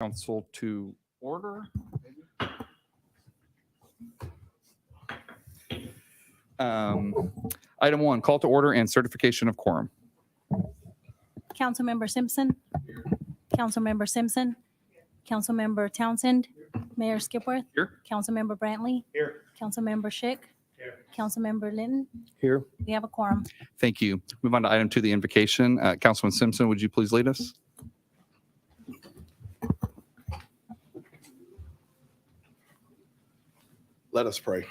Council to order. Item 1, call to order and certification of quorum. Councilmember Simpson. Councilmember Simpson. Councilmember Townsend. Mayor Skipworth. Here. Councilmember Brantley. Here. Councilmember Schick. Here. Councilmember Linton. Here. We have a quorum. Thank you. Move on to item 2, the invocation. Councilman Simpson, would you please lead us? Let us pray.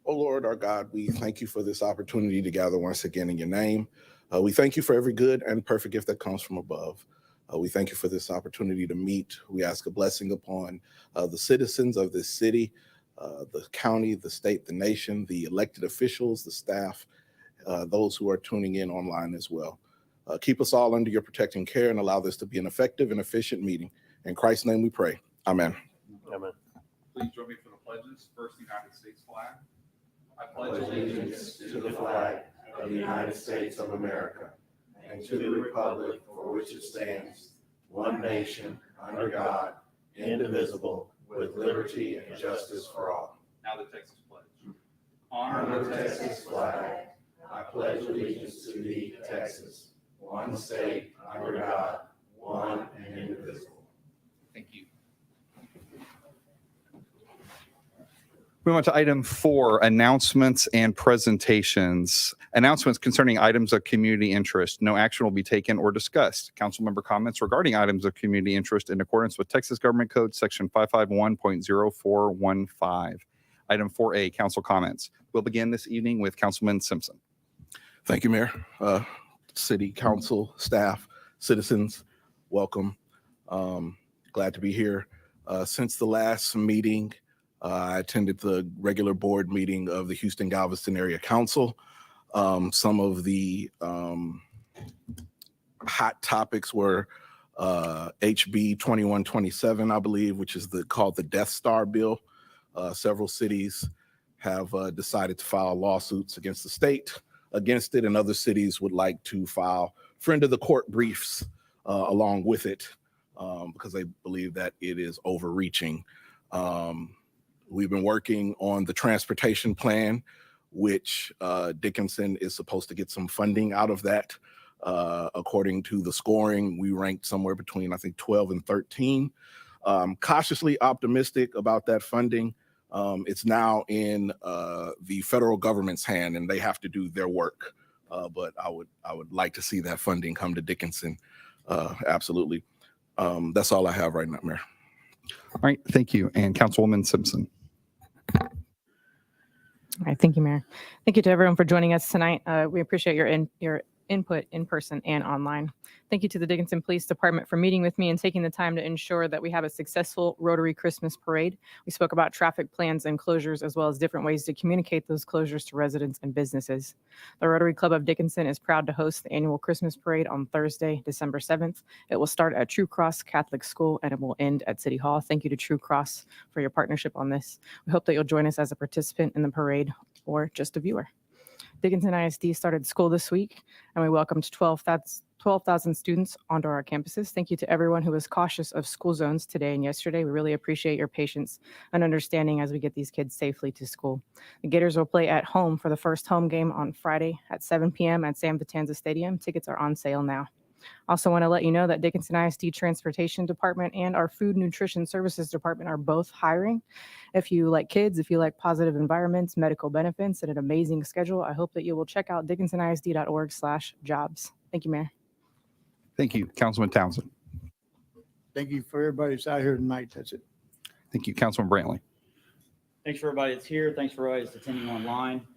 Oh Lord, our God, we thank you for this opportunity to gather once again in your name. We thank you for every good and perfect gift that comes from above. We thank you for this opportunity to meet. We ask a blessing upon the citizens of this city, the county, the state, the nation, the elected officials, the staff, those who are tuning in online as well. Keep us all under your protecting care and allow this to be an effective and efficient meeting. In Christ's name we pray. Amen. Amen. Please join me for the pledges. First, the United States flag. I pledge allegiance to the flag of the United States of America and to the republic for which it stands, one nation, under God, indivisible, with liberty and justice for all. Now the Texas pledge. Honor the Texas flag. I pledge allegiance to thee, Texas, one state, under God, one and indivisible. Thank you. Move on to item 4, announcements and presentations. Announcements concerning items of community interest. No action will be taken or discussed. Council member comments regarding items of community interest in accordance with Texas Government Code Section 551.0415. Item 4A, council comments. We'll begin this evening with Councilman Simpson. Thank you, Mayor. City council, staff, citizens, welcome. Glad to be here. Since the last meeting, I attended the regular board meeting of the Houston-Galveston Area Council. Some of the hot topics were HB 2127, I believe, which is called the Death Star bill. Several cities have decided to file lawsuits against the state against it, and other cities would like to file friend of the court briefs along with it because they believe that it is overreaching. We've been working on the transportation plan, which Dickinson is supposed to get some funding out of that. According to the scoring, we ranked somewhere between, I think, 12 and 13. Cautiously optimistic about that funding. It's now in the federal government's hand, and they have to do their work. But I would like to see that funding come to Dickinson. Absolutely. That's all I have right now, Mayor. All right, thank you. And Councilwoman Simpson. All right, thank you, Mayor. Thank you to everyone for joining us tonight. We appreciate your input in person and online. Thank you to the Dickinson Police Department for meeting with me and taking the time to ensure that we have a successful Rotary Christmas Parade. We spoke about traffic plans and closures, as well as different ways to communicate those closures to residents and businesses. The Rotary Club of Dickinson is proud to host the annual Christmas Parade on Thursday, December 7th. It will start at True Cross Catholic School and it will end at City Hall. Thank you to True Cross for your partnership on this. We hope that you'll join us as a participant in the parade or just a viewer. Dickinson ISD started school this week, and we welcomed 12,000 students onto our campuses. Thank you to everyone who was cautious of school zones today and yesterday. We really appreciate your patience and understanding as we get these kids safely to school. The Gators will play at home for the first home game on Friday at 7 p.m. at Sam Vitanza Stadium. Tickets are on sale now. Also want to let you know that Dickinson ISD Transportation Department and our Food Nutrition Services Department are both hiring. If you like kids, if you like positive environments, medical benefits, and an amazing schedule, I hope that you will check out dickinsonISD.org/jobs. Thank you, Mayor. Thank you. Councilman Townsend. Thank you for everybody that's out here tonight. That's it. Thank you. Councilman Brantley. Thanks for everybody that's here. Thanks for everybody that's attending online.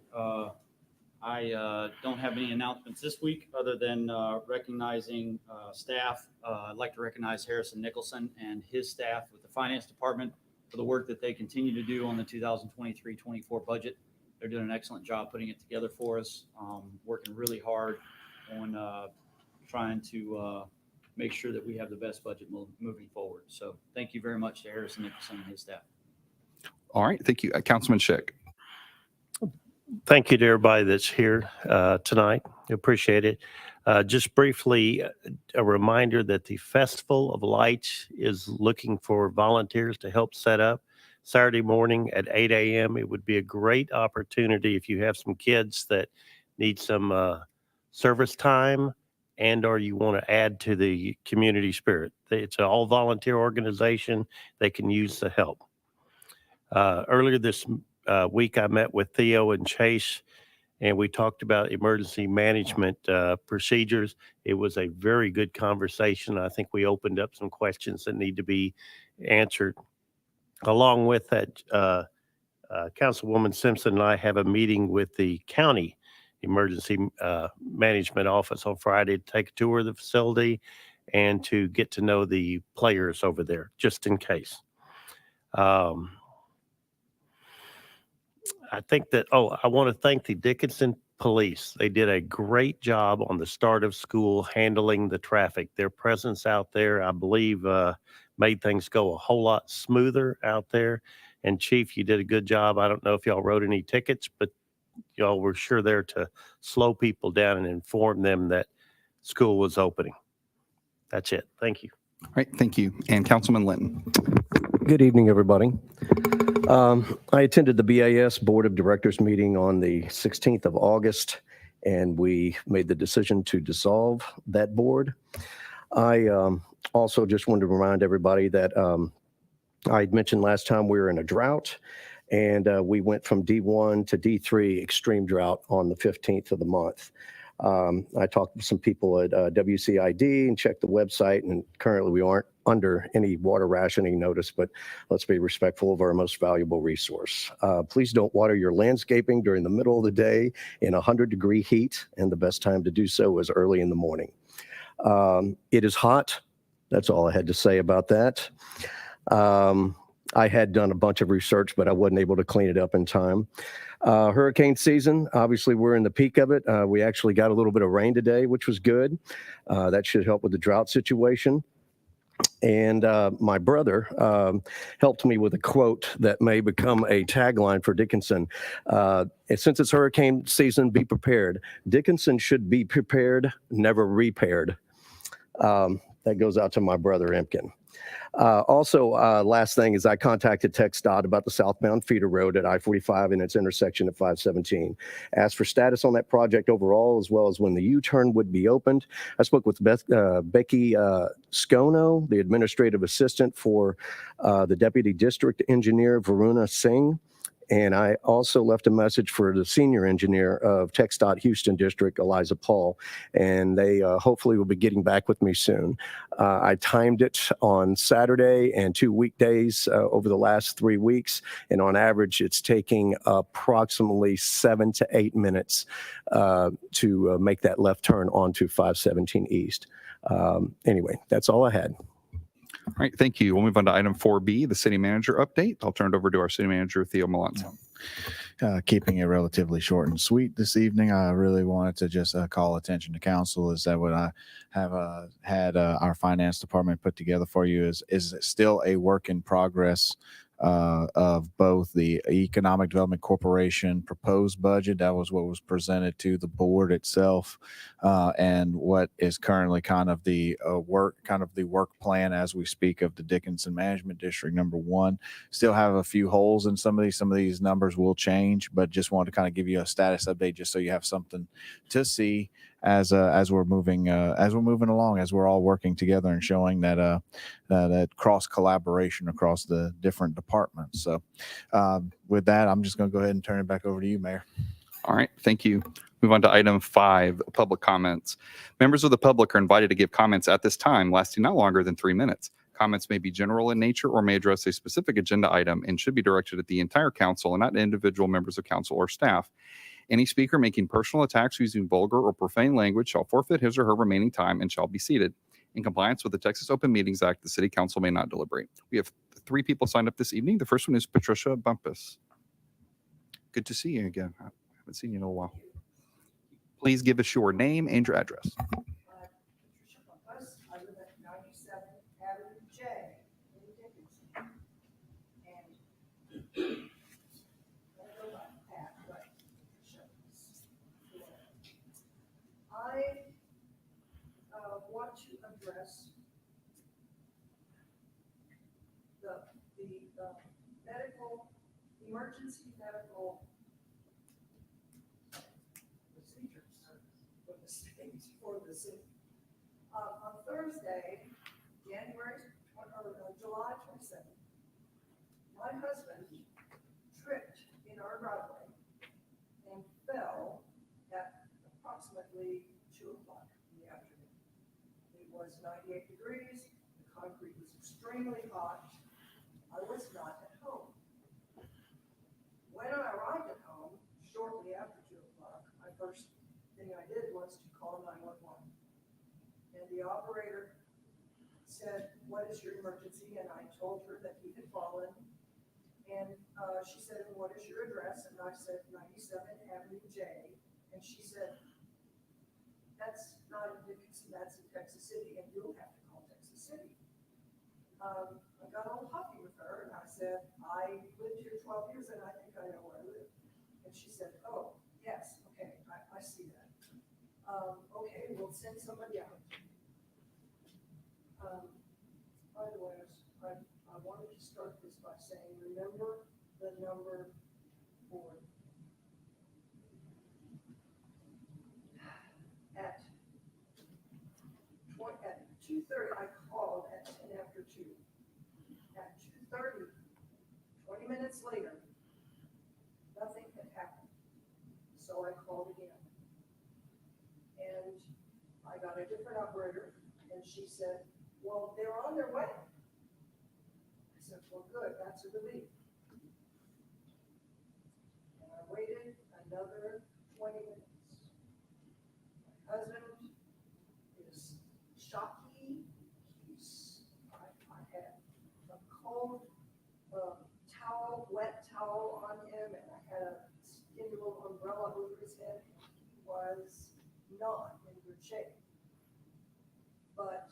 I don't have any announcements this week other than recognizing staff. I'd like to recognize Harrison Nicholson and his staff with the Finance Department for the work that they continue to do on the 2023-24 budget. They're doing an excellent job putting it together for us, working really hard on trying to make sure that we have the best budget moving forward. So thank you very much to Harrison Nicholson and his staff. All right, thank you. Councilman Schick. Thank you to everybody that's here tonight. Appreciate it. Just briefly, a reminder that the Festival of Lights is looking for volunteers to help set up Saturday morning at 8 a.m. It would be a great opportunity if you have some kids that need some service time and or you want to add to the community spirit. It's an all volunteer organization. They can use the help. Earlier this week, I met with Theo and Chase, and we talked about emergency management procedures. It was a very good conversation. I think we opened up some questions that need to be answered. Along with that, Councilwoman Simpson and I have a meeting with the county emergency management office on Friday to take a tour of the facility and to get to know the players over there, just in case. I think that, I want to thank the Dickinson Police. They did a great job on the start of school handling the traffic. Their presence out there, I believe, made things go a whole lot smoother out there. And Chief, you did a good job. I don't know if y'all wrote any tickets, but y'all were sure there to slow people down and inform them that school was opening. That's it. Thank you. All right, thank you. And Councilman Linton. Good evening, everybody. I attended the BAS Board of Directors meeting on the 16th of August, and we made the decision to dissolve that board. I also just wanted to remind everybody that I had mentioned last time we were in a drought, and we went from D1 to D3 extreme drought on the 15th of the month. I talked to some people at WCID and checked the website, and currently we aren't under any water rationing notice, but let's be respectful of our most valuable resource. Please don't water your landscaping during the middle of the day in 100-degree heat, and the best time to do so is early in the morning. It is hot. That's all I had to say about that. I had done a bunch of research, but I wasn't able to clean it up in time. Hurricane season, obviously we're in the peak of it. We actually got a little bit of rain today, which was good. That should help with the drought situation. And my brother helped me with a quote that may become a tagline for Dickinson. Since it's hurricane season, be prepared. Dickinson should be prepared, never repaired. That goes out to my brother Empkin. Also, last thing is I contacted TxDOT about the southbound feeder road at I-45 and its intersection at 517. Asked for status on that project overall, as well as when the U-turn would be opened. I spoke with Becky Skono, the administrative assistant for the deputy district engineer, Varuna Singh. And I also left a message for the senior engineer of TxDOT Houston District, Eliza Paul, and they hopefully will be getting back with me soon. I timed it on Saturday and 2 weekdays over the last 3 weeks, and on average, it's taking approximately 7 to 8 minutes to make that left turn onto 517 East. Anyway, that's all I had. All right, thank you. We'll move on to item 4B, the city manager update. I'll turn it over to our city manager, Theo Milazzo. Keeping it relatively short and sweet this evening, I really wanted to just call attention to council is that what I have had our finance department put together for you is still a work in progress of both the Economic Development Corporation proposed budget. That was what was presented to the board itself, and what is currently kind of the work plan as we speak of the Dickinson Management District number 1. Still have a few holes in some of these. Some of these numbers will change, but just wanted to kind of give you a status update just so you have something to see as we're moving along, as we're all working together and showing that that cross collaboration across the different departments. So with that, I'm just going to go ahead and turn it back over to you, Mayor. All right, thank you. Move on to item 5, public comments. Members of the public are invited to give comments at this time, lasting not longer than 3 minutes. Comments may be general in nature or may address a specific agenda item and should be directed at the entire council and not individual members of council or staff. Any speaker making personal attacks using vulgar or profane language shall forfeit his or her remaining time and shall be seated. In compliance with the Texas Open Meetings Act, the city council may not deliberate. We have 3 people signed up this evening. The first one is Patricia Bumpus. Good to see you again. I haven't seen you in a while. Please give us your name and your address. Patricia Bumpus. I live at 97 Avenue J in Dickinson. And I go by Pat, but I address. The emergency medical procedures for the state, for the city. On Thursday, July 27th, my husband tripped in our driveway and fell at approximately 2 o'clock in the afternoon. It was 98 degrees, the concrete was extremely hot. I was not at home. When I arrived at home, shortly after 2 o'clock, the first thing I did was to call 911. And the operator said, "What is your emergency?" And I told her that he had fallen. And she said, "And what is your address?" And I said, 97 Avenue J. And she said, "That's not in Dickinson, that's in Texas City, and you'll have to call Texas City." I got a little huffy with her, and I said, "I lived here 12 years, and I think I know where I live." And she said, "Oh, yes, okay, I see that. Okay, we'll send somebody out." By the way, I wanted to start this by saying, remember the number 4. At 2:30, I called at 10 after 2. At 2:30, 20 minutes later, nothing had happened. So I called again. And I got a different operator, and she said, "Well, they're on their way." I said, "Well, good, that's a relief." And I waited another 20 minutes. My husband is shocky. I had a cold towel, wet towel on him, and I had a skinny little umbrella over his head. He was not in good shape. But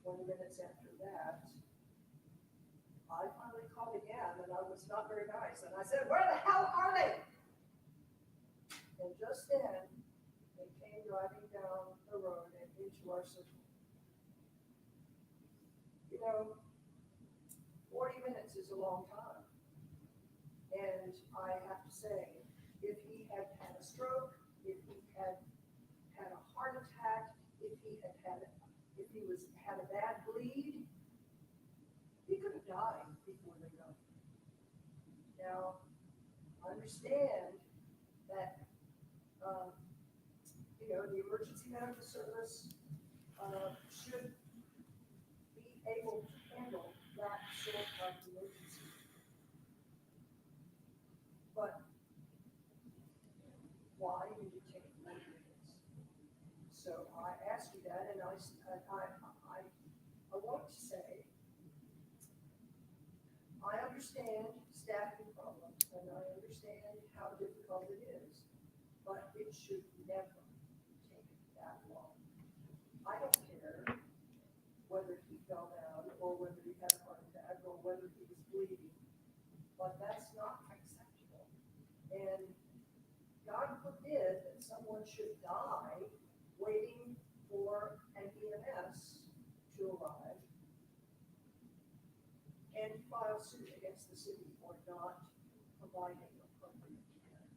20 minutes after that, I finally called again, and I was not very nice. And I said, "Where the hell are they?" And just then, they came driving down the road and into our circle. You know, 40 minutes is a long time. And I have to say, if he had had a stroke, if he had had a heart attack, if he had a bad bleed, he could have died before they got him. Now, I understand that, the emergency medical service should be able to handle that sort of emergency. But why did it take 40 minutes? So I asked you that, and I want to say, I understand staffing problems, and I understand how difficult it is, but it should never take that long. I don't care whether he fell down, or whether he had a heart attack, or whether he was bleeding, but that's not acceptable. And God forbid that someone should die waiting for an EMS to arrive and file suit against the city for not providing appropriate care.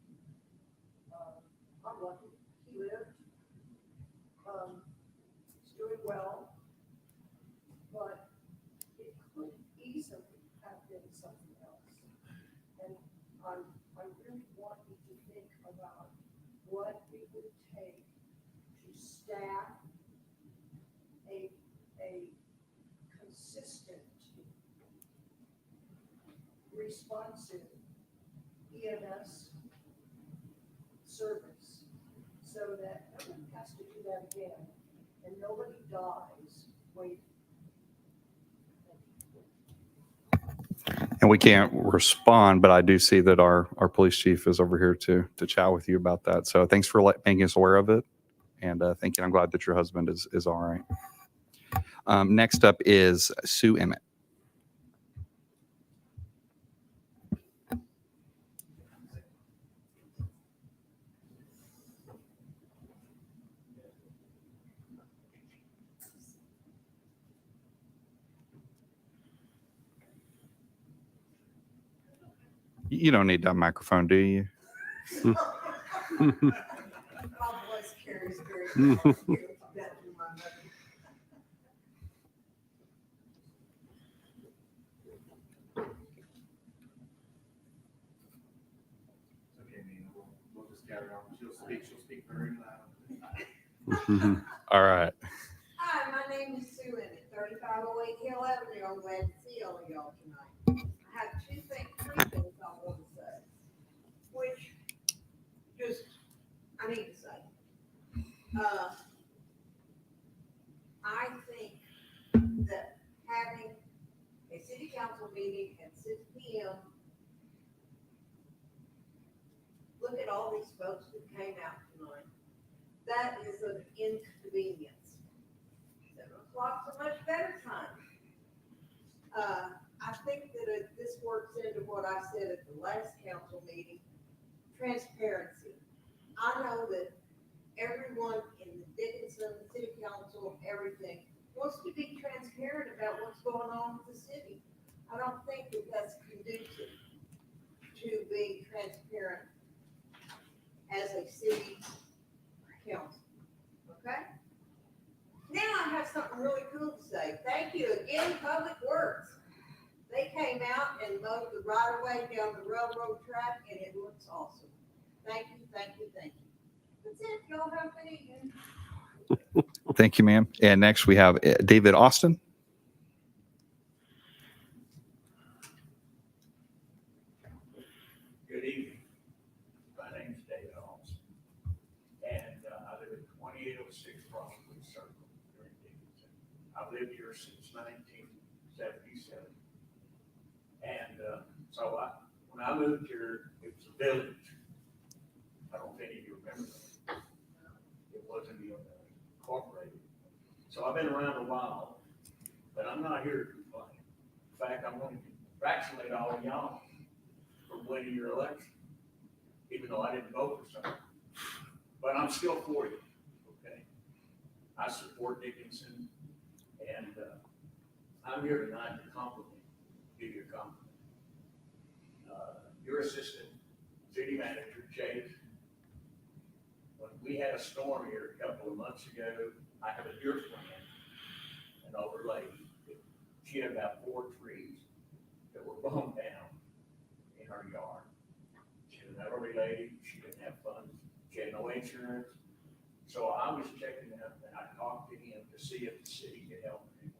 I'm lucky he lived. He's doing well, but it could easily have been something else. And I really want you to think about what it would take to staff a consistent, responsive EMS service so that nobody has to do that again and nobody dies waiting. And we can't respond, but I do see that our police chief is over here to chat with you about that. So thanks for making us aware of it. And thank you. I'm glad that your husband is all right. Next up is Sue Emmett. You don't need that microphone, do you? My voice carries very well. That to my mother. Okay, Nina, we'll just carry on. She'll speak very loud. All right. Hi, my name is Sue Emmett, 3508 Hill Avenue. I'm glad to see all of y'all tonight. I have three things I want to say, which just, I need to say. I think that having a city council meeting at 6 PM, look at all these folks that came out tonight. That is an inconvenience. 7 o'clock's a much better time. I think that this works into what I said at the last council meeting, transparency. I know that everyone in the Dickinson City Council, everything, wants to be transparent about what's going on with the city. I don't think that that's conducive to being transparent as a city council, okay? Now I have something really cool to say. Thank you again, Public Works. They came out and mowed the right of way down the railroad track, and it looks awesome. Thank you, thank you, thank you. That's it. Y'all have a good evening. Thank you, ma'am. And next we have David Austin. Good evening. My name is David Holmes, and I live at 2806 Frostwood Circle here in Dickinson. I've lived here since 1977. And so when I moved here, it was a village. I don't think any of you remember that. It wasn't incorporated. So I've been around a while, but I'm not here to complain. In fact, I'm going to congratulate all of y'all for winning your election, even though I didn't vote for something. But I'm still for you, okay? I support Dickinson, and I'm here tonight to compliment, give you a compliment. Your assistant city manager, Chase, when we had a storm here a couple of months ago, I have a deer plant, an overlay. She had about 4 trees that were blown down in her yard. She was an elderly lady, she didn't have funds, she had no insurance. So I was checking out and I talked to him to see if the city could help him.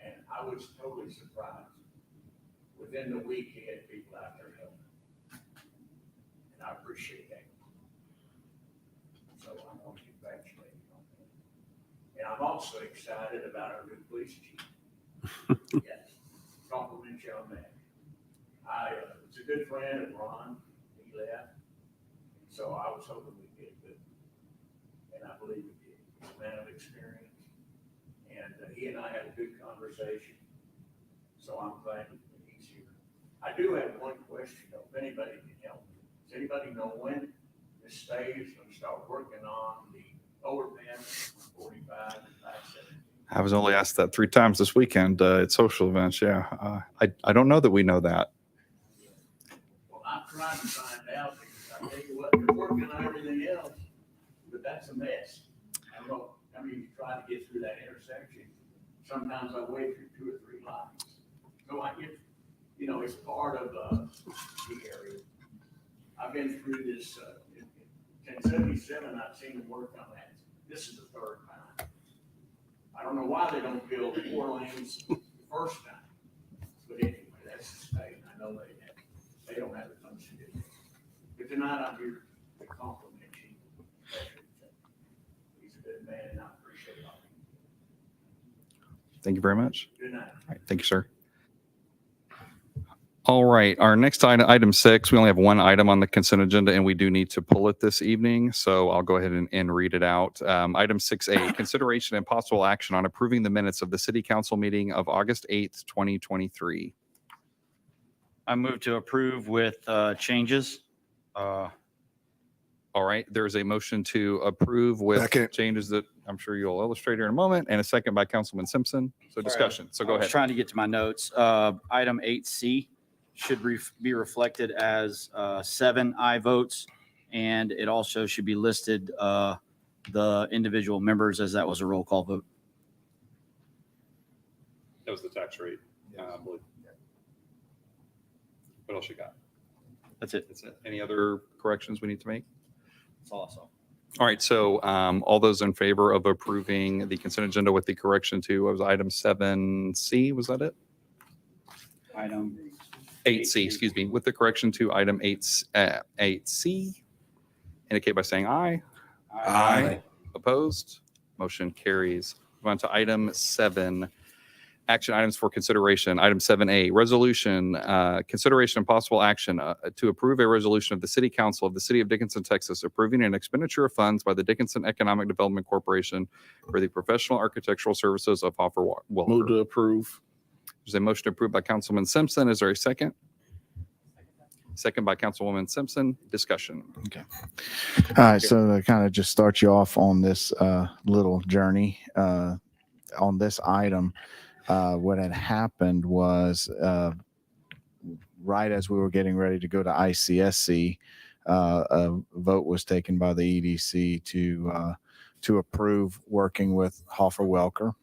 And I was totally surprised. Within the week, he had people out there helping. And I appreciate that. So I want to congratulate you on that. And I'm also excited about our new police chief. Yes, compliment you on that. I was a good friend of Ron, he left. So I was hoping we'd get good. And I believe we did. He's a man of experience. And he and I had a good conversation. So I'm glad that he's here. I do have one question though, if anybody can help me. Does anybody know when this stage is going to start working on the overpass 45 and 570? I was only asked that 3 times this weekend at social events. Yeah. I don't know that we know that. Well, I'm trying to find out because I tell you what, they're working on everything else, but that's a mess. I don't know, I mean, you try to get through that intersection. Sometimes I wait through 2 or 3 lines. So I get, it's part of the area. I've been through this, in 77, I've seen them work on that. This is the 3rd time. I don't know why they don't build 4 lanes the first time. But anyway, that's the state. I know they don't have the funds to do it. But tonight I'm here to compliment you. He's a good man and I appreciate all. Thank you very much. Good night. All right, thank you, sir. All right, our next item 6, we only have one item on the consent agenda and we do need to pull it this evening. So I'll go ahead and read it out. Item 6A, consideration and possible action on approving the minutes of the city council meeting of August 8th, 2023. I move to approve with changes. All right, there's a motion to approve with Second. changes that I'm sure you'll illustrate here in a moment, and a second by Councilman Simpson. So discussion. So go I was ahead. trying to get to my notes. Item 8C, should be reflected as 7 aye votes. And it also should be listed the individual members as that was a roll call vote. That was the tax rate, I believe. What else you got? That's it. That's it. Any other corrections we need to make? That's all I saw. All right, so all those in favor of approving the consent agenda with the correction to, what was item 7C, was that it? Item 8C, excuse me, with the correction to item 8C, indicate by saying aye. Aye. Opposed? Motion carries. Move on to item 7, action items for consideration. Item 7A, resolution, consideration and possible action to approve a resolution of the City Council of the City of Dickinson, Texas, approving an expenditure of funds by the Dickinson Economic Development Corporation for the professional architectural services of Hoffer Move Welker. to approve. There's a motion approved by Councilman Simpson. Is there a second? Second by Councilwoman Simpson. Discussion. All right, so to kind of just start you off on this little journey on this item, what had happened was right as we were getting ready to go to ICSC, a vote was taken by the EDC to approve working with Hoffer Welker.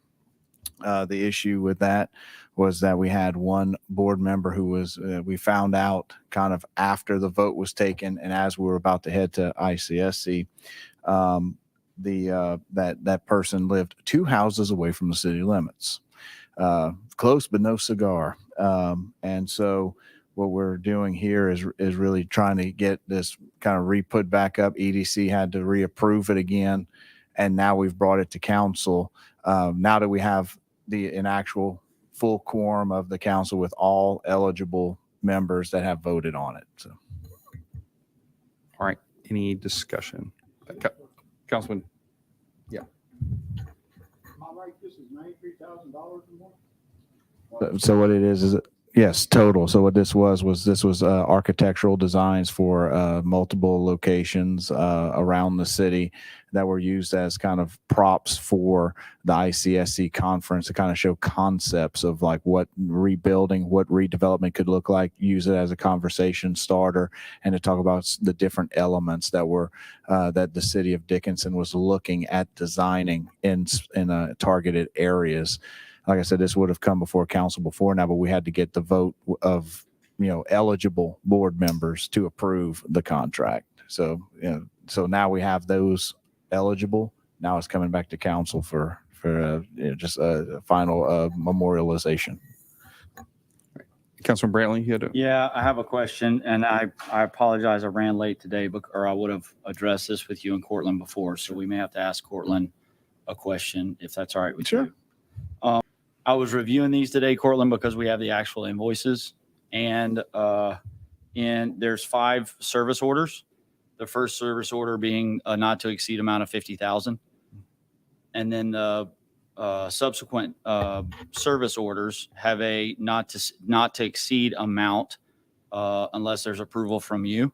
The issue with that was that we had one board member who was, we found out kind of after the vote was taken and as we were about to head to ICSC, that person lived 2 houses away from the city limits. Close, but no cigar. And so what we're doing here is really trying to get this kind of re-put back up. EDC had to reapprove it again. And now we've brought it to council. Now that we have an actual full quorum of the council with all eligible members that have voted on it. So, All right, any discussion? Councilman, Am I right, this is $93,000 or more? so what it is yes, total. So what this was architectural designs for multiple locations around the city that were used as kind of props for the ICSC conference to kind of show concepts of like what rebuilding, what redevelopment could look like, use it as a conversation starter, and to talk about the different elements that were that the city of Dickinson was looking at designing in targeted areas. Like I said, this would have come before council before now, but we had to get the vote of, eligible board members to approve the contract. So, so now we have those eligible. Now it's coming back to council for just a final memorialization. Councilman Brantley, you had a Yeah, I have a question, and I apologize. I ran late today, or I would have addressed this with you and Cortland before, so we may have to ask Cortland a question if that's all right with you. I was reviewing these today, Cortland, because we have the actual invoices, and there's 5 service orders. The first service order being a not to exceed amount of 50,000, and then the subsequent service orders have a not to exceed amount unless there's approval from you,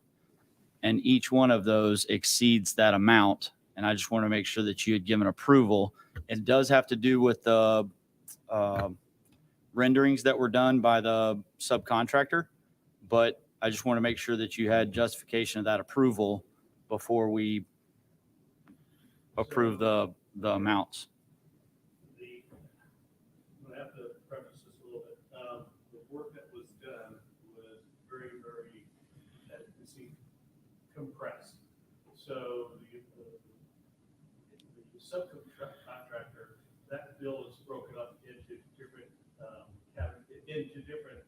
and each one of those exceeds that amount. And I just want to make sure that you had given approval. It does have to do with the renderings that were done by the subcontractor, but I just want to make sure that you had justification of that approval before we approve the amounts. I'm going to have to preface this a little bit. The work that was done was very, very, as you can see, compressed. So the subcontractor, that bill is broken up into different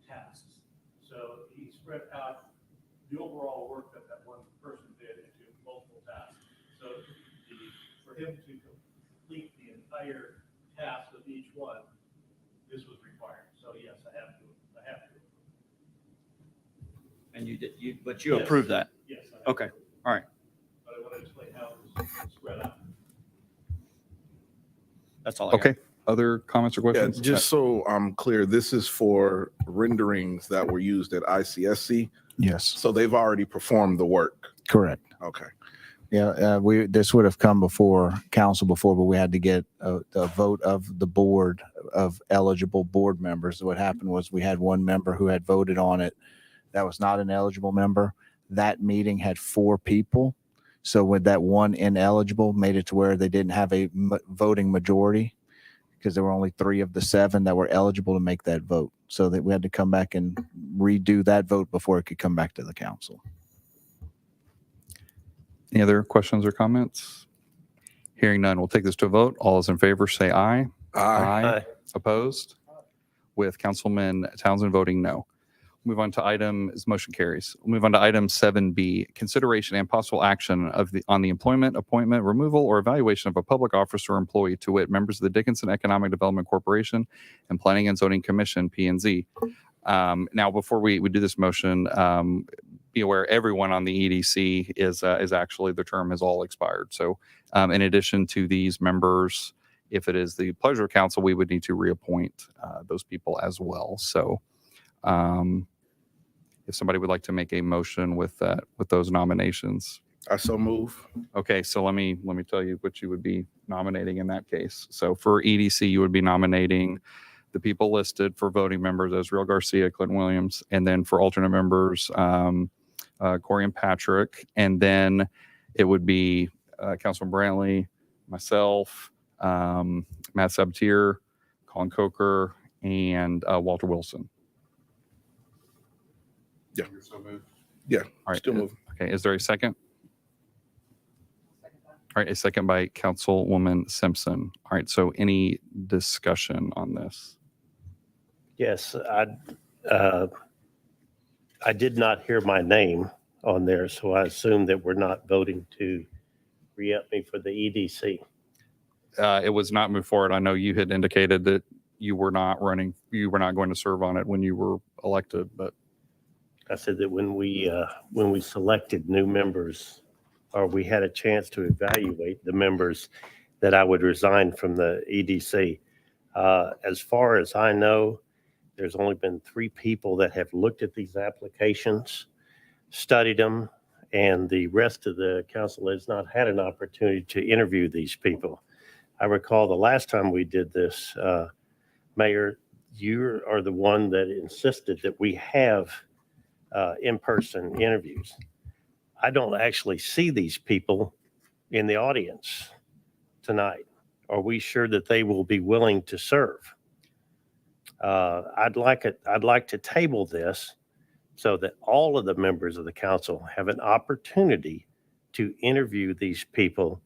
tasks. So he spread out the overall work that one person did into multiple tasks. So for him to complete the entire task of each one, this was required. So yes, I have to. And you did, but you Yes. approved that? Yes. I have Okay, to. all right. But I want to explain how it was spread out. That's all I got. okay. Other comments or Yeah, questions? just so I'm clear, this is for renderings that were used at ICSC. Yes, So they've already performed the work. correct. Okay. Yeah, this would have come before council before, but we had to get a vote of the board of eligible board members. What happened was we had one member who had voted on it that was not an eligible member. That meeting had 4 people. So with that one ineligible made it to where they didn't have a voting majority because there were only 3 of the 7 that were eligible to make that vote. So that we had to come back and redo that vote before it could come back to the council. Any other questions or comments? Hearing none, we'll take this to a vote. All those in favor say aye. Aye. Opposed? With Councilman Townsend voting no. Move on to motion carries. We'll move on to item 7B, consideration and possible action on the employment, appointment, removal, or evaluation of a public officer or employee, to wit, members of the Dickinson Economic Development Corporation and Planning and Zoning Commission, P&Z. Now, before we do this motion, be aware everyone on the EDC is actually, the term has all expired. So in addition to these members, if it is the pleasure of council, we would need to reappoint those people as well. So if somebody would like to make a motion with those nominations. I so move. Okay, so let me tell you what you would be nominating in that case. So for EDC, you would be nominating the people listed for voting members: Israel Garcia, Clinton Williams, and then for alternate members, Corey and Patrick, and then it would be Councilman Brantley, myself, Matt Sabatier, Colin Coker, and Walter Wilson. Yeah. You're so moved. Yeah, All right. still moving. Okay, is there a second? All right, a second by Councilwoman Simpson. All right, so any discussion on this? Yes, I did not hear my name on there, so I assume that we're not voting to re-up me for the EDC. It was not moved forward. I know you had indicated that you were not running, you were not going to serve on it when you were elected, but I said that when we selected new members, or we had a chance to evaluate the members, that I would resign from the EDC. As far as I know, there's only been 3 people that have looked at these applications, studied them, and the rest of the council has not had an opportunity to interview these people. I recall the last time we did this, Mayor, you are the one that insisted that we have in-person interviews. I don't actually see these people in the audience tonight. Are we sure that they will be willing to serve? I'd like to table this so that all of the members of the council have an opportunity to interview these people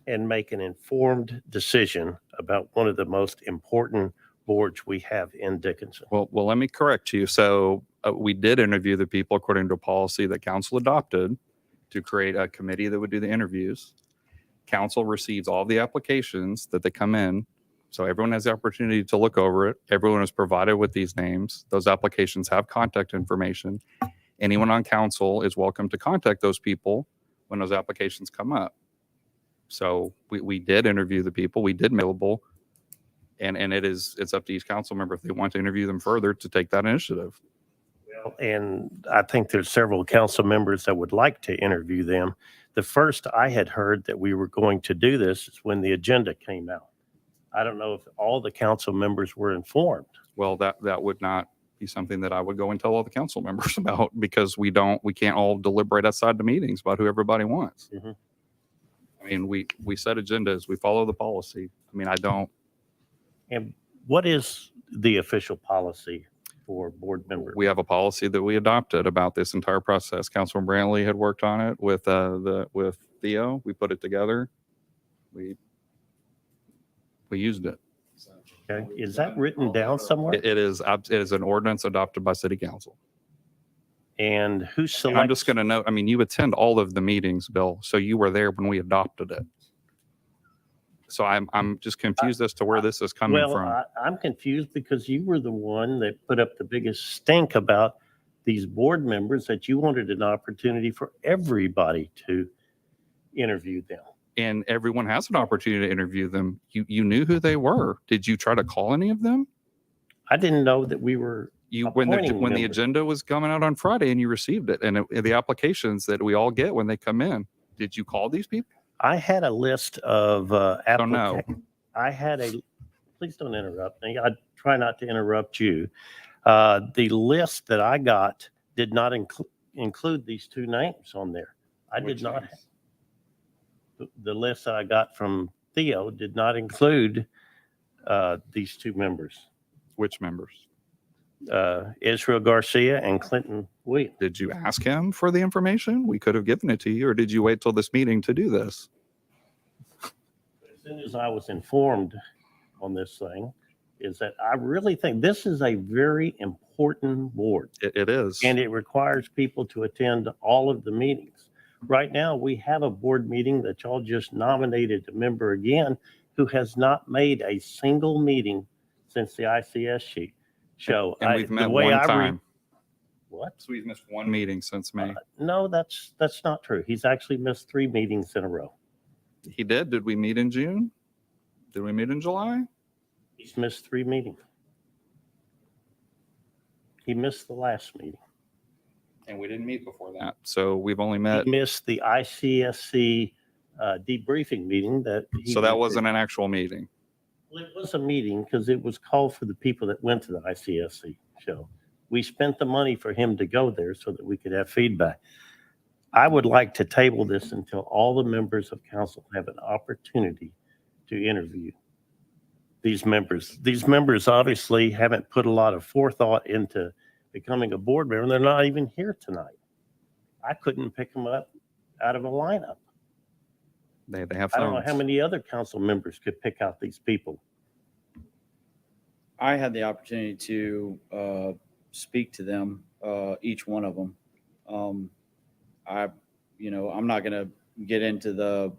and make an informed decision about one of the most important boards we have in Dickinson. well, let me correct you. So we did interview the people according to a policy that council adopted to create a committee that would do the interviews. Council receives all the applications that they come in. So everyone has the opportunity to look over it. Everyone is provided with these names. Those applications have contact information. Anyone on council is welcome to contact those people when those applications come up. So we did interview the people. We did available. And it's up to each council member if they want to interview them further to take that initiative. Well, and I think there's several council members that would like to interview them. The first I had heard that we were going to do this is when the agenda came out. I don't know if all the council members were informed. Well, that would not be something that I would go and tell all the council members about, because we can't all deliberate outside the meetings about who everybody wants. Mhm. I mean, we set agendas, we follow the policy. I mean, I don't. And what is the official policy for board members? We have a policy that we adopted about this entire process. Councilman Brantley had worked on it with Theo. We put it together. We used it. Okay. Is that written down somewhere? It is an ordinance adopted by city council. And who And selects? I'm just going to note, I mean, you attend all of the meetings, Bill, so you were there when we adopted it. So I'm just confused as to where this is coming Well, from. I'm confused because you were the one that put up the biggest stink about these board members, that you wanted an opportunity for everybody to interview them. And everyone has an opportunity to interview them. You knew who they were. Did you try to call any of them? I didn't know that we were. When the Appointing members. agenda was coming out on Friday and you received it, and the applications that we all get when they come in, did you call these people? I had a list of Don't know. I had a please don't interrupt me. I try not to interrupt you. The list that I got did not include these two names on there. I did Which not. names? The list that I got from Theo did not include these two members, Which members? Israel Garcia and Clinton Williams. Did you ask him for the information? We could have given it to you, or did you wait till this meeting to do this? As soon as I was informed on this thing, is that I really think this is a very important board. It is. And it requires people to attend all of the meetings. Right now, we have a board meeting that y'all just nominated a member again who has not made a single meeting since the ICS show. And we've met the way one I read- time. What? So we've missed one meeting since May. No, that's not true. He's actually missed 3 meetings in a row. He did. Did we meet in June? Did we meet in July? He's missed 3 meetings. He missed the last meeting. And we didn't meet before that. So we've only He met. missed the ICSC debriefing meeting that. So that wasn't an actual meeting. Well, it was a meeting because it was called for the people that went to the ICSC show. We spent the money for him to go there so that we could have feedback. I would like to table this until all the members of council have an opportunity to interview these members. These members obviously haven't put a lot of forethought into becoming a board member. They're not even here tonight. I couldn't pick them up out of a lineup. They have I don't know phones. how many other council members could pick out these people. I had the opportunity to speak to them, each one of them. I'm not going to get into the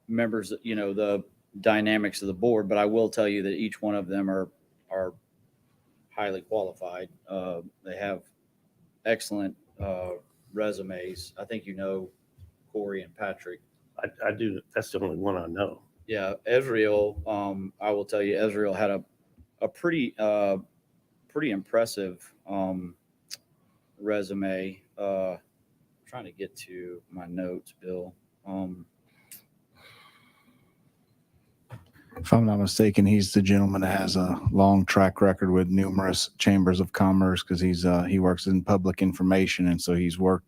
members, the dynamics of the board, but I will tell you that each one of them are highly qualified. They have excellent resumes. I think Corey and Patrick. I do. That's the only one I know. Yeah, Ezreal. I will tell you, Ezreal had a pretty impressive resume. Trying to get to my notes, Bill. If I'm not mistaken, he's the gentleman that has a long track record with numerous chambers of commerce because he works in public information. And so he's worked,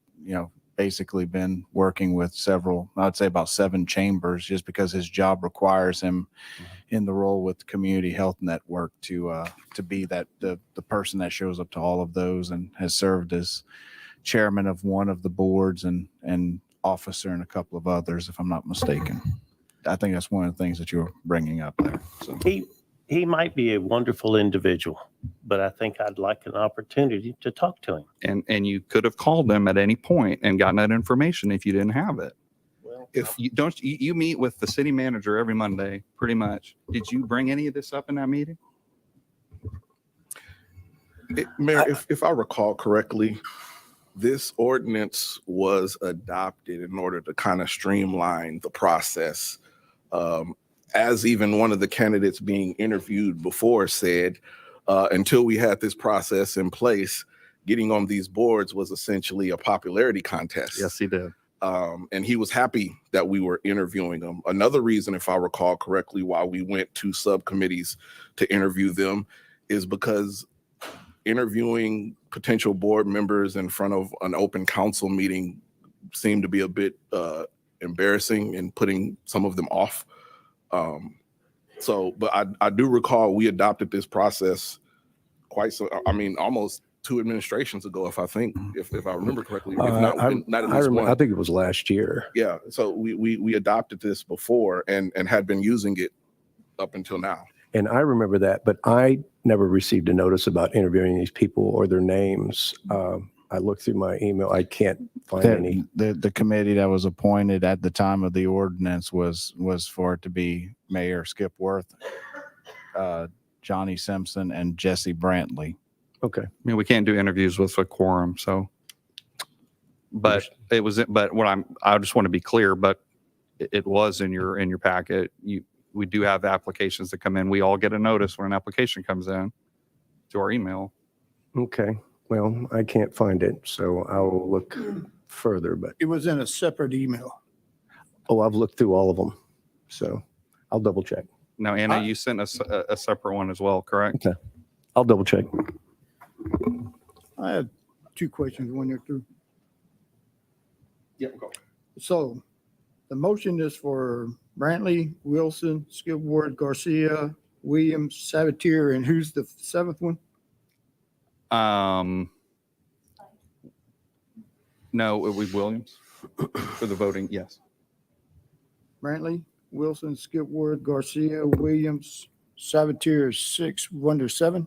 basically been working with several, I'd say about 7 chambers just because his job requires him in the role with the Community Health Network to be the person that shows up to all of those and has served as chairman of one of the boards and officer in a couple of others, if I'm not mistaken. I think that's one of the things that you're bringing up there. So. He might be a wonderful individual, but I think I'd like an opportunity to talk to him. And you could have called them at any point and gotten that information if you didn't have it. Well, If you meet with the city manager every Monday, pretty much. Did you bring any of this up in that meeting? Mayor, if I recall correctly, this ordinance was adopted in order to kind of streamline the process. As even one of the candidates being interviewed before said, until we had this process in place, getting on these boards was essentially a popularity contest. Yes, he did. And he was happy that we were interviewing them. Another reason, if I recall correctly, why we went to subcommittees to interview them is because interviewing potential board members in front of an open council meeting seemed to be a bit embarrassing and putting some of them off. But I do recall we adopted this process almost 2 administrations ago, if I remember correctly. If not at least one. I think it was last year. Yeah, so we adopted this before and had been using it up until now. And I remember that, but I never received a notice about interviewing these people or their names. I looked through my email. I can't find any. The committee that was appointed at the time of the ordinance was for it to be Mayor Skip Worth, Johnny Simpson, and Jesse Brantley. Okay. I mean, we can't do interviews with a quorum, so. But I just want to be clear, but it was in your packet. We do have applications that come in. We all get a notice when an application comes in to our email. Okay. Well, I can't find it, so I'll look further, but, It was in a separate email. I've looked through all of them. So I'll double check. Now, Anna, I- you sent us a separate one as well, correct? Okay. I'll double check. I have two questions when you're through. Yeah, go. So the motion is for Brantley, Wilson, Skipworth, Garcia, Williams, Sabatier, and who's the seventh one? No, it was Williams for the voting. Yes. Brantley, Wilson, Skipworth, Garcia, Williams, Sabatier is 6, Wonder 7,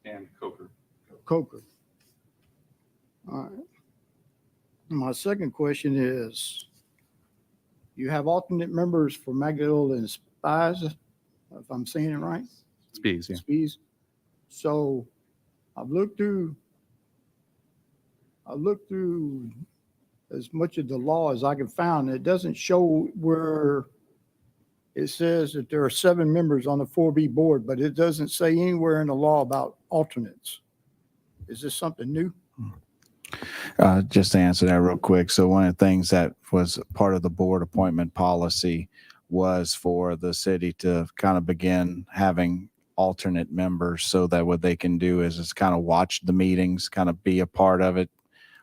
And Coker. Coker. All right. My second question is, you have alternate members for Magdalene and Spies, if I'm saying it right? Spees, yeah. Spies. So I've looked through as much of the law as I can find. It doesn't show where it says that there are 7 members on the 4B board, but it doesn't say anywhere in the law about alternates. Is this something new? Just to answer that real quick. So one of the things that was part of the board appointment policy was for the city to kind of begin having alternate members so that what they can do is kind of watch the meetings, kind of be a part of it,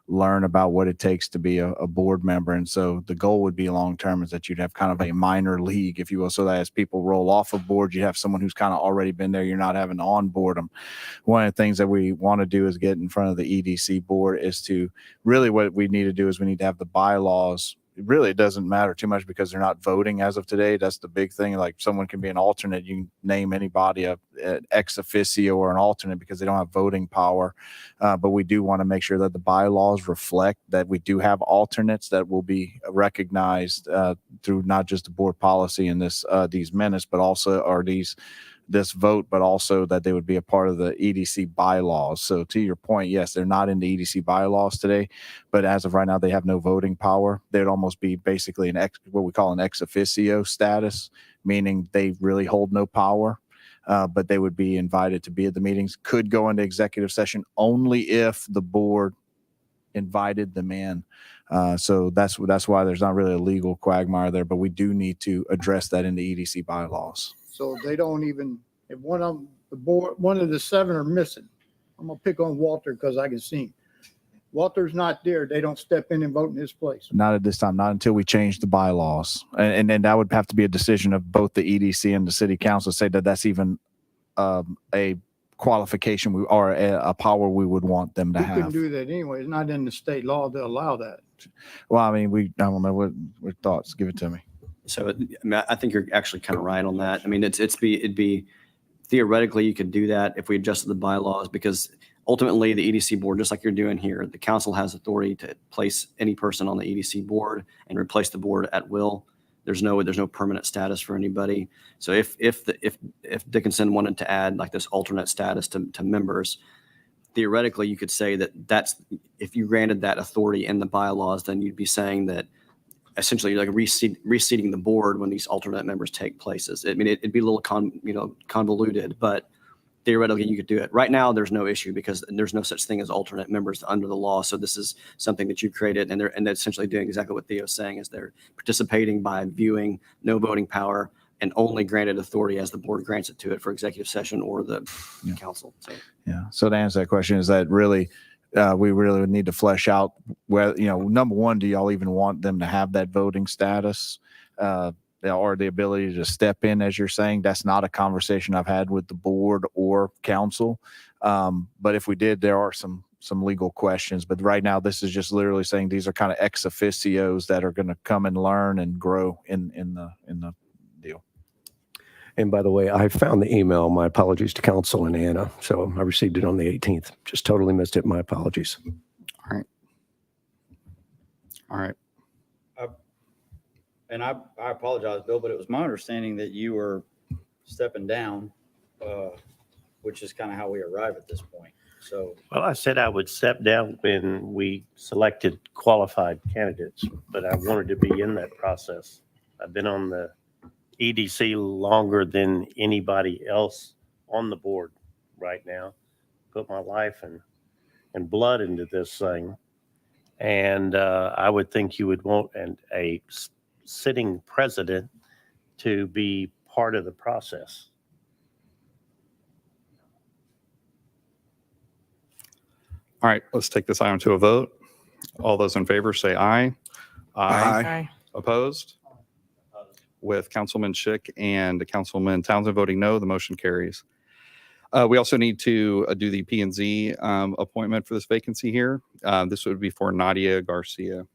learn about what it takes to be a board member. And so the goal would be long-term is that you'd have kind of a minor league, if you will, so that as people roll off of board, you have someone who's kind of already been there. You're not having to onboard them. One of the things that we want to do is get in front of the EDC board is to really what we need to do is we need to have the bylaws. Really, it doesn't matter too much because they're not voting as of today. That's the big thing. Like someone can be an alternate. You can name anybody an ex officio or an alternate because they don't have voting power. But we do want to make sure that the bylaws reflect that we do have alternates that will be recognized through not just the board policy in these minutes, but also this vote, but also that they would be a part of the EDC bylaws. So to your point, yes, they're not in the EDC bylaws today, but as of right now, they have no voting power. They'd almost be basically what we call an ex officio status, meaning they really hold no power. But they would be invited to be at the meetings, could go into executive session only if the board invited them in. So that's why there's not really a legal quagmire there, but we do need to address that in the EDC bylaws. So they don't even, if one of the 7 are missing, I'm gonna pick on Walter because I can see him. Walter's not there. They don't step in and vote in his place. Not at this time, not until we change the bylaws. And then that would have to be a decision of both the EDC and the city council to say that that's even a qualification or a power we would want them to We couldn't have. do that anyway. It's not in the state law to allow that. Well, I mean, I don't know what thoughts. Give it to me. So I think you're actually kind of right on that. I mean, it'd be theoretically you could do that if we adjusted the bylaws, because ultimately the EDC board, just like you're doing here, the council has authority to place any person on the EDC board and replace the board at will. There's no permanent status for anybody. So if Dickinson wanted to add like this alternate status to members, theoretically you could say that's if you granted that authority in the bylaws, then you'd be saying that essentially you're like reseating the board when these alternate members take places. I mean, it'd be a little convoluted, but theoretically you could do it. Right now, there's no issue because there's no such thing as alternate members under the law. So this is something that you created, and they're essentially doing exactly what Theo's saying is they're participating by viewing no voting power and only granted authority as the board grants it to it for executive session or the council. So. Yeah. So to answer that question, is that really we really would need to flesh out where, number one, do y'all even want them to have that voting status or the ability to step in, as you're saying? That's not a conversation I've had with the board or council. But if we did, there are some legal questions. But right now, this is just literally saying these are kind of ex officios that are going to come and learn and grow in the deal. And by the way, I found the email. My apologies to council and Anna. So I received it on the 18th. Just totally missed it. My apologies. All right. And I apologize, Bill, but it was my understanding that you were stepping down, which is kind of how we arrive at this point. So, Well, I said I would step down when we selected qualified candidates, but I wanted to be in that process. I've been on the EDC longer than anybody else on the board right now. Put my life and blood into this thing. And I would think you would want a sitting president to be part of the process. All right, let's take this item to a vote. All those in favor say aye. Aye. Opposed? With Councilman Schick and Councilman Townsend voting no, the motion carries. We also need to do the P and Z appointment for this vacancy here. This would be for Nadia Garcia.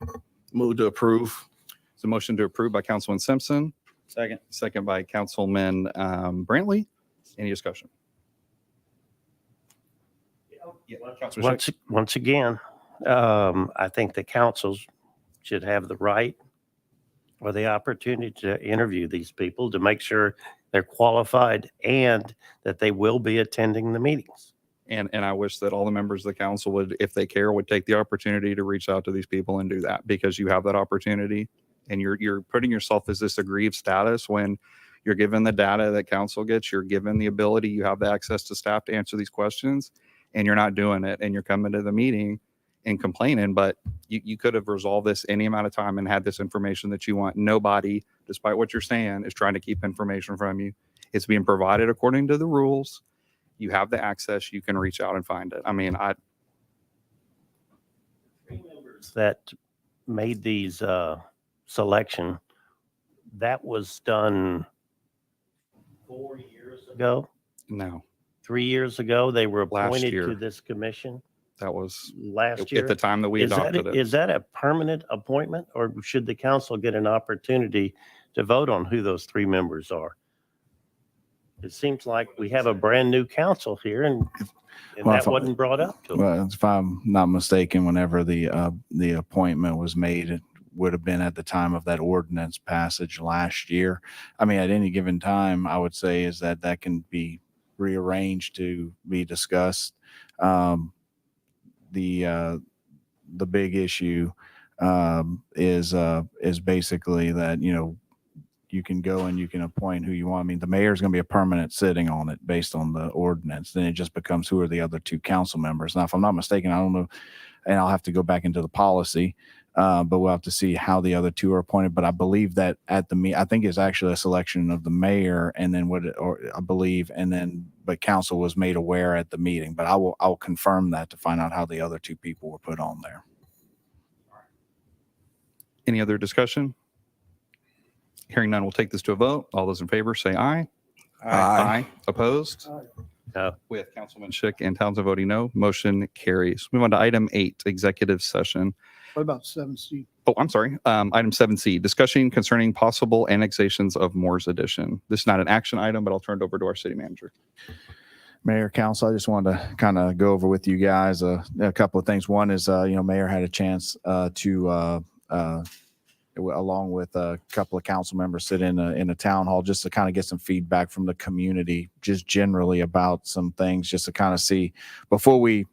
Move to approve. It's a motion to approve by Councilman Simpson, Second. second by Councilman Brantley. Any discussion? Councilman Schick. Once again, I think the councils should have the right or the opportunity to interview these people to make sure they're qualified and that they will be attending the meetings. And I wish that all the members of the council would, if they care, would take the opportunity to reach out to these people and do that, because you have that opportunity and you're putting yourself as this aggrieved status when you're given the data that council gets, you're given the ability, you have the access to staff to answer these questions, and you're not doing it, and you're coming to the meeting and complaining, but you could have resolved this any amount of time and had this information that you want. Nobody, despite what you're saying, is trying to keep information from you. It's being provided according to the rules. You have the access, you can reach out and find it. I mean, Three members that made these selection, that was done 4 years ago. no, 3 years ago, they were Last appointed year. to this commission that was last year. at the time that we Is that, adopted it. is that a permanent appointment, or should the council get an opportunity to vote on who those three members are? It seems like we have a brand new council here and Well, that wasn't brought up to them. Well, if I'm not mistaken, whenever the appointment was made, it would have been at the time of that ordinance passage last year. I mean, at any given time, I would say is that can be rearranged to be discussed. The big issue is basically that, you know, you can go and you can appoint who you want. I mean, the mayor is going to be a permanent sitting on it based on the ordinance. Then it just becomes who are the other two council members. Now, if I'm not mistaken, I don't know, and I'll have to go back into the policy, but we'll have to see how the other two are appointed. But I believe that at the I think it's actually a selection of the mayor, and then but council was made aware at the meeting. But I'll confirm that to find out how the other two people were put on there. Any other discussion? Hearing none, we'll take this to a vote. All those in favor say aye. Aye. Opposed? No. With Councilman Schick and Townsend voting no, motion carries. Move on to item 8, executive session. What about 7C? Oh, I'm sorry. Item 7C, discussion concerning possible annexations of Moore's Edition. This is not an action item, but I'll turn it over to our city manager. Mayor, council, I just wanted to kind of go over with you guys a couple of things. One is, Mayor had a chance to along with a couple of council members, sit in a town hall just to kind of get some feedback from the community, just generally about some things, just to kind of see before we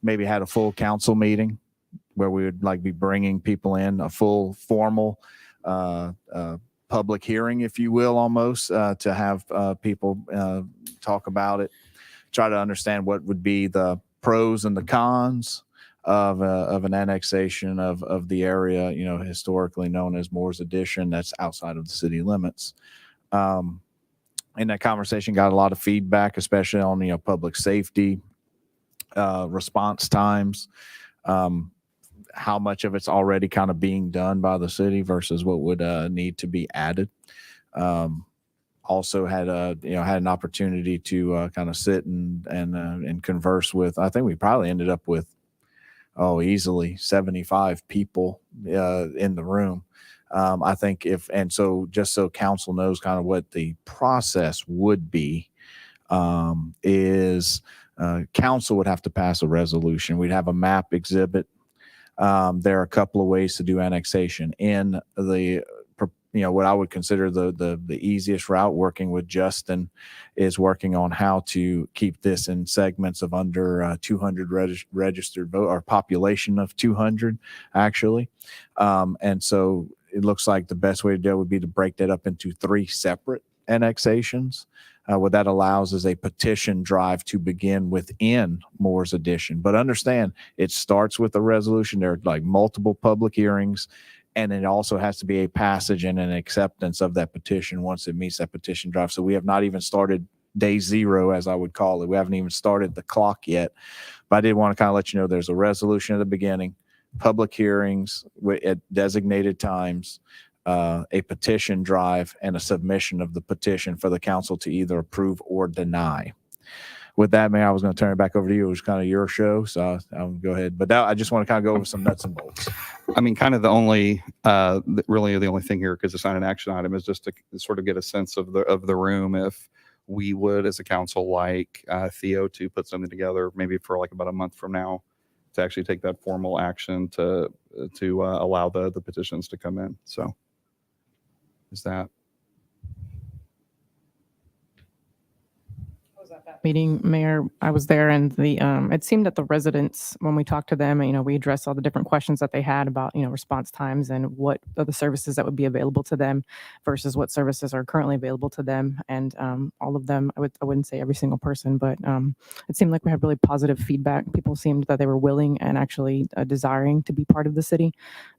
maybe had a full council meeting where we would like be bringing people in, a full formal public hearing, if you will, almost to have people talk about it, try to understand what would be the pros and the cons of an annexation of the area, historically known as Moore's Edition, that's outside of the city limits. In that conversation, got a lot of feedback, especially on, public safety, response times, how much of it's already kind of being done by the city versus what would need to be added. Also had an opportunity to kind of sit and converse with, I think we probably ended up with, easily 75 people in the room. I think so just so council knows kind of what the process would be, is council would have to pass a resolution. We'd have a map exhibit. There are a couple of ways to do annexation in the what I would consider the easiest route. Working with Justin is working on how to keep this in segments of under 200 registered vote, or population of 200 actually. And so it looks like the best way to do it would be to break that up into 3 separate annexations. What that allows is a petition drive to begin within Moore's Edition. But understand, it starts with a resolution. There are like multiple public hearings. And it also has to be a passage and an acceptance of that petition once it meets that petition drive. So we have not even started day zero, as I would call it. We haven't even started the clock yet. But I did want to kind of let you know there's a resolution at the beginning, public hearings at designated times, a petition drive, and a submission of the petition for the council to either approve or deny. With that, Mayor, I was going to turn it back over to you. It was kind of your show, so I'll go ahead. But I just want to kind of go over some nuts and bolts. I mean, kind of the only, really the only thing here, because it's not an action item, is just to sort of get a sense of the room. If we would, as a council, like Theo to put something together, maybe for like about a month from now, to actually take that formal action to allow the petitions to come in. So, is that? Meeting, Mayor, I was there, and it seemed that the residents, when we talked to them, we addressed all the different questions that they had about, response times and what are the services that would be available to them versus what services are currently available to them. And all of them, I wouldn't say every single person, but it seemed like we had really positive feedback. People seemed that they were willing and actually desiring to be part of the city.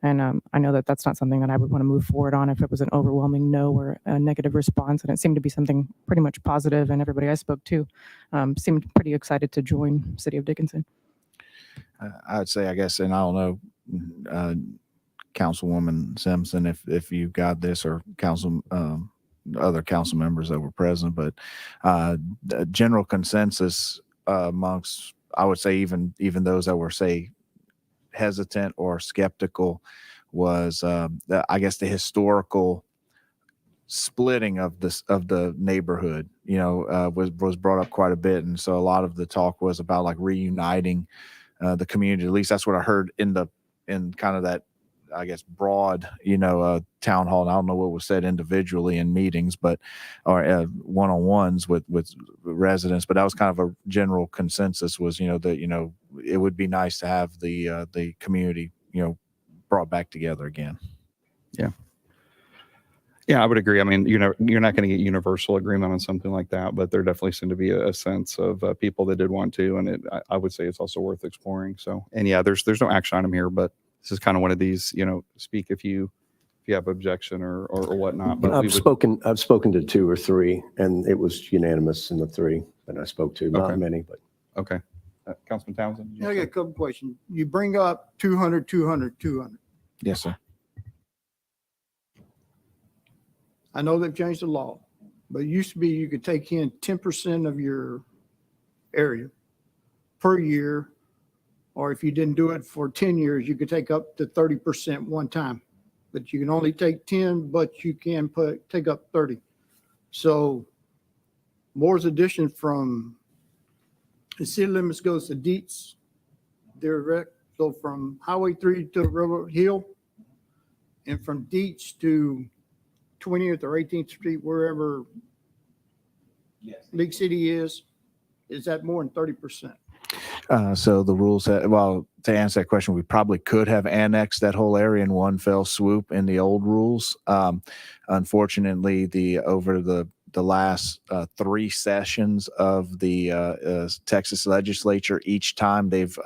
And I know that that's not something that I would want to move forward on if it was an overwhelming no or a negative response. And it seemed to be something pretty much positive, and everybody I spoke to seemed pretty excited to join City of Dickinson. I'd say, I guess, and I don't know, Councilwoman Simpson, if you got this, or other council members that were present, but the general consensus amongst, I would say, even those that were, say, hesitant or skeptical, was I guess the historical splitting of the neighborhood, was brought up quite a bit. And so a lot of the talk was about like reuniting the community. At least that's what I heard in kind of that, I guess, broad, town hall. And I don't know what was said individually in meetings, but, or one-on-ones with residents, but that was kind of a general consensus was, that, it would be nice to have the community, brought back together again. Yeah, I would agree. I mean, you're not going to get universal agreement on something like that, but there definitely seemed to be a sense of people that did want to, and I would say it's also worth exploring. So, and yeah, there's no action item here, but this is kind of one of these, speak if you have objection or whatnot. But I've spoken to 2 or 3, and it was unanimous in the 3 that I spoke to. Not many, but okay. Councilman Townsend. I got a couple questions. You bring up 200, 200, 200. Yes, sir. I know they've changed the law, but it used to be you could take in 10% of your area per year, or if you didn't do it for 10 years, you could take up to 30% one time. But you can only take 10, but you can take up 30. So Moore's addition from the city limits goes to Dietz direct. So from Highway 3 to Railroad Hill, and from Dietz to 20th or 18th Street, wherever League City is that more than 30%? So the rules to answer that question, we probably could have annexed that whole area in one fell swoop in the old rules. Unfortunately, over the last 3 sessions of the Texas legislature, each time they've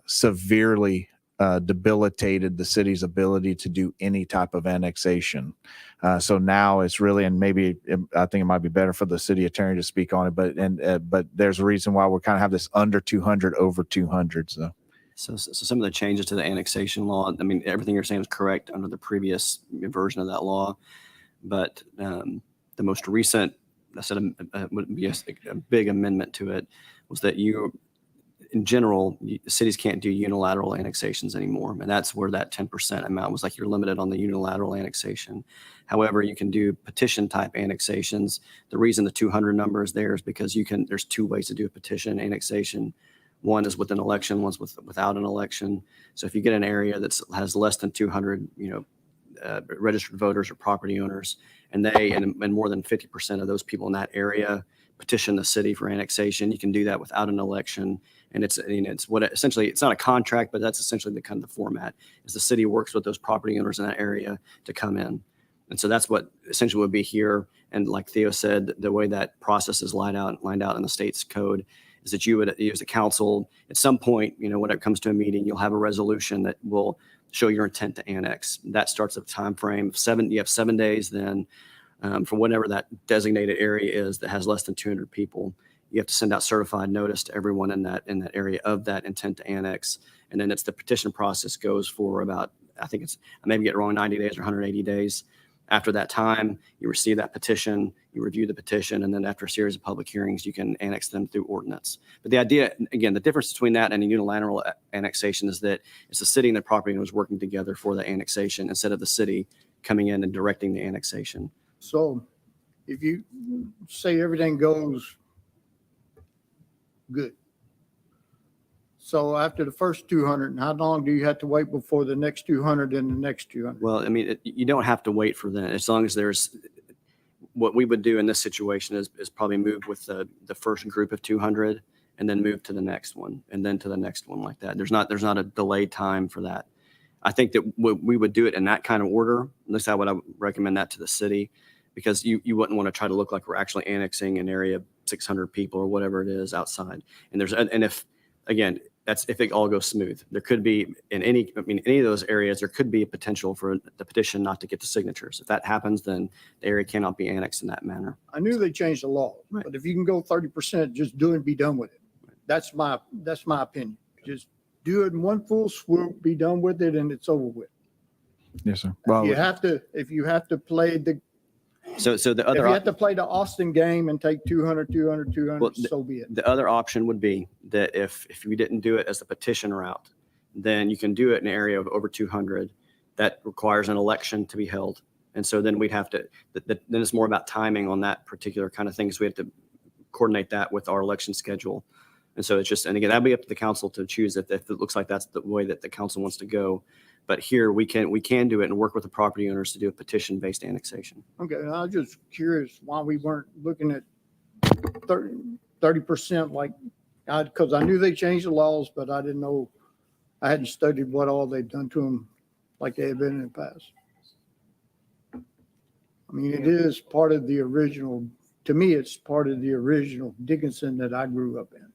severely debilitated the city's ability to do any type of annexation. So now it's really, and maybe I think it might be better for the city attorney to speak on it, but there's a reason why we kind of have this under 200, over 200. So some of the changes to the annexation law, I mean, everything you're saying is correct under the previous version of that law, but the most recent, I said would be a big amendment to it, was that in general, cities can't do unilateral annexations anymore. And that's where that 10% amount was, like you're limited on the unilateral annexation. However, you can do petition type annexations. The reason the 200 number is there is because there's 2 ways to do a petition annexation. One is with an election, one's without an election. So if you get an area that has less than 200, registered voters or property owners, and more than 50% of those people in that area petition the city for annexation, you can do that without an election. And it's essentially, it's not a contract, but that's essentially the kind of the format, is the city works with those property owners in that area to come in. And so that's what essentially would be here. And like Theo said, the way that process is lined out in the state's code is that you would, as a council, at some point, when it comes to a meeting, you'll have a resolution that will show your intent to annex. That starts a time frame of you have 7 days then for whatever that designated area is that has less than 200 people. You have to send out certified notice to everyone in that area of that intent to annex. And then the petition process goes for about, I may be getting it wrong, 90 days or 180 days. After that time, you receive that petition, you review the petition, and then after a series of public hearings, you can annex them through ordinance. But the idea, again, the difference between that and a unilateral annexation is that it's the city and the property owners working together for the annexation instead of the city coming in and directing the annexation. So if you say everything goes good, so after the first 200, how long do you have to wait before the next 200 and the next 200? Well, I mean, you don't have to wait for that. As long as there's, what we would do in this situation is probably move with the first group of 200 and then move to the next one and then to the next one like that. There's not a delayed time for that. I think that we would do it in that kind of order. At least I would recommend that to the city, because you wouldn't want to try to look like we're actually annexing an area of 600 people or whatever it is outside. And if, again, that's if it all goes smooth. There could be any of those areas, there could be a potential for the petition not to get the signatures. If that happens, then the area cannot be annexed in that manner. I knew they changed the law, Right. but if you can go 30%, just do it and be done with it. That's my opinion. Just do it in one full swoop, be done with it, and it's over with. Yes, sir. If you have to play the So the If other you have to play the Austin game and take 200, 200, 200, Well, so be it. the other option would be that if we didn't do it as the petition route, then you can do it in an area of over 200. That requires an election to be held. And so then we'd have to, then it's more about timing on that particular kind of thing. So we have to coordinate that with our election schedule. And so it's just, and again, that'd be up to the council to choose if it looks like that's the way that the council wants to go. But here we can do it and work with the property owners to do a petition-based annexation. Okay, and I was just curious why we weren't looking at 30% like, because I knew they changed the laws, but I didn't know, I hadn't studied what all they've done to them like they had been in the past. I mean, it is part of the original, to me, it's part of the original Dickinson that I grew up in.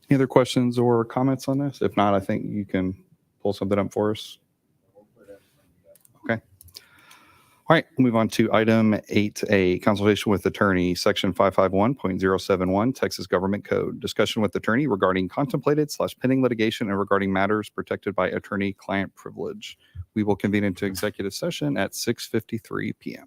Any other questions or comments on this? If not, I think you can pull something up for us. Okay. All right, we'll move on to item 8A, consultation with attorney, section 551.071, Texas Government Code. Discussion with attorney regarding contemplated / pending litigation and regarding matters protected by attorney-client privilege. We will convene into executive session at 6:53 p.m.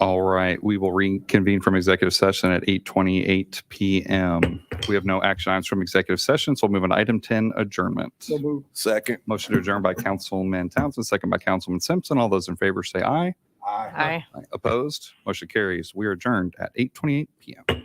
All right, we will reconvene from executive session at 8:28 PM. We have no action items from executive session, so we'll move on to item 10, adjournment. So move. Second. Motion to adjourn by Councilman Townsend, second by Councilman Simpson. All those in favor say aye. Aye. Opposed? Motion carries. We are adjourned at 8:28 PM.